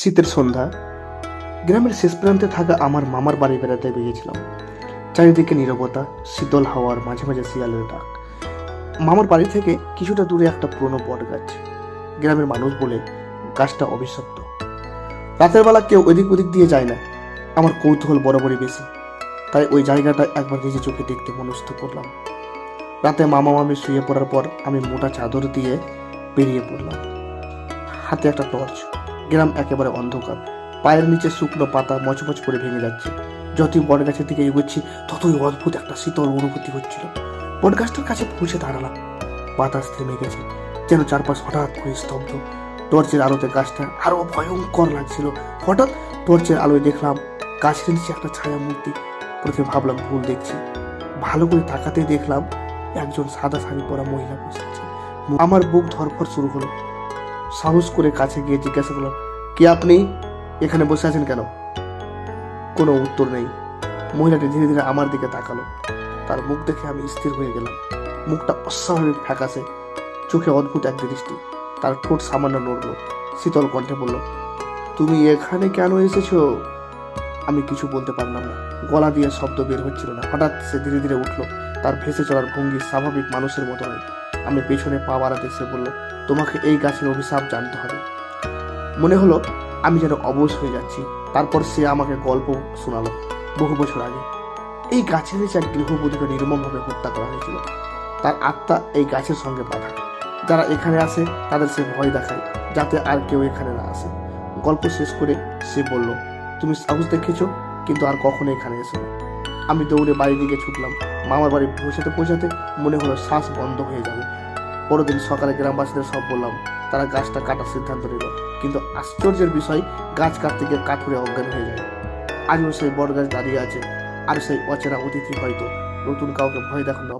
শীতের সন্ধ্যা। গ্রামের শেষ প্রান্তে থাকা আমার মামার বাড়ি বেড়াতে বেরিয়েছিলাম। চারিদিকে নীরবতা, শীতল হাওয়ার মাঝে মাঝে শিয়ালের ডাক। মামার বাড়ি থেকে কিছুটা দূরে একটা পুরনো বট গাছ। গ্রামের মানুষ বলে গাছটা অভিশপ্ত। রাতের বেলা কেউ এদিক ওদিক দিয়ে যায় না। আমার কৌতূহল বরাবরই বেশি, তাই ওই জায়গাটা একবার নিজে চোখে দেখতে মনস্থ করলাম। রাতে মামা মামি শুয়ে পড়ার পর আমি মোটা চাদর দিয়ে বেরিয়ে পড়লাম, হাতে একটা টর্চ। গ্রাম একেবারে অন্ধকার, পায়ের নিচে শুকনো পাতা মচমচ করে ভেঙে যাচ্ছে। যতই বট গাছের দিকে এগোচ্ছি ততই অদ্ভুত একটা শীতল অনুভূতি হচ্ছিল। বট গাছটার কাছে পৌঁছে দাঁড়ালাম। বাতাস থেমে গেছে, যেন চারপাশ হঠাৎ করে স্তব্ধ। টর্চের আলোতে গাছটা আরো ভয়ঙ্কর লাগছিল। হঠাৎ টর্চের আলোয় দেখলাম গাছের নিচে একটা ছায়া মূর্তি। প্রথমে ভাবলাম ভুল দেখছি, ভালো করে তাকাতেই দেখলাম একজন সাদা শাড়ি পরা মহিলা বসে আছে। আমার বুক ধরফর শুরু হলো। সাহস করে কাছে গিয়ে জিজ্ঞাসা করলাম, কে আপনি? এখানে বসে আছেন কেন? কোনো উত্তর নেই। মহিলাটি ধীরে ধীরে আমার দিকে তাকালো। তার মুখ দেখে আমি স্থির হয়ে গেলাম। মুখটা অস্বাভাবিক ফ্যাকাশে, চোখে অদ্ভুত এক দৃষ্টি। তার ঠোঁট সামান্য নড়ল। শীতল কণ্ঠে বলল, তুমি এখানে কেন এসেছো? আমি কিছু বলতে পারলাম না, গলা দিয়ে শব্দ বের হচ্ছিল না। হঠাৎ সে ধীরে ধীরে উঠলো। তার ভেসে চলার ভঙ্গি স্বাভাবিক মানুষের মতো নয়। আমি পেছনে পা বাড়াতে সে বলল, তোমাকে এই গাছের অভিশাপ জানতে হবে। মনে হলো আমি যেন অবশ হয়ে যাচ্ছি। তারপর সে আমাকে গল্প শোনালো। বহু বছর আগে এই গাছের নিচে এক গৃহবধূকে নির্মমভাবে হত্যা করা হয়েছিল। তার আত্মা এই গাছের সঙ্গে বাঁধা। যারা এখানে আসে তাদের সে ভয় দেখায়, যাতে আর কেউ এখানে না আসে। গল্প শেষ করে সে বলল, তুমি সাহস দেখেছো, কিন্তু আর কখনো এখানে এসো না। আমি দৌড়ে বাড়ির দিকে ছুটলাম। মামার বাড়ি পৌঁছাতে পৌঁছাতে মনে হলো শ্বাস বন্ধ হয়ে যাবে। পরদিন সকালে গ্রামবাসীদের সব বললাম। তারা গাছটা কাটার সিদ্ধান্ত নিল, কিন্তু আশ্চর্যের বিষয়, গাছ কাটতে গিয়ে কাঠুরে অজ্ঞান হয়ে যায়। আজও সেই বট গাছ দাঁড়িয়ে আছে, আর সেই অচেনা অতিথি হয়তো নতুন কাউকে ভয় দেখানো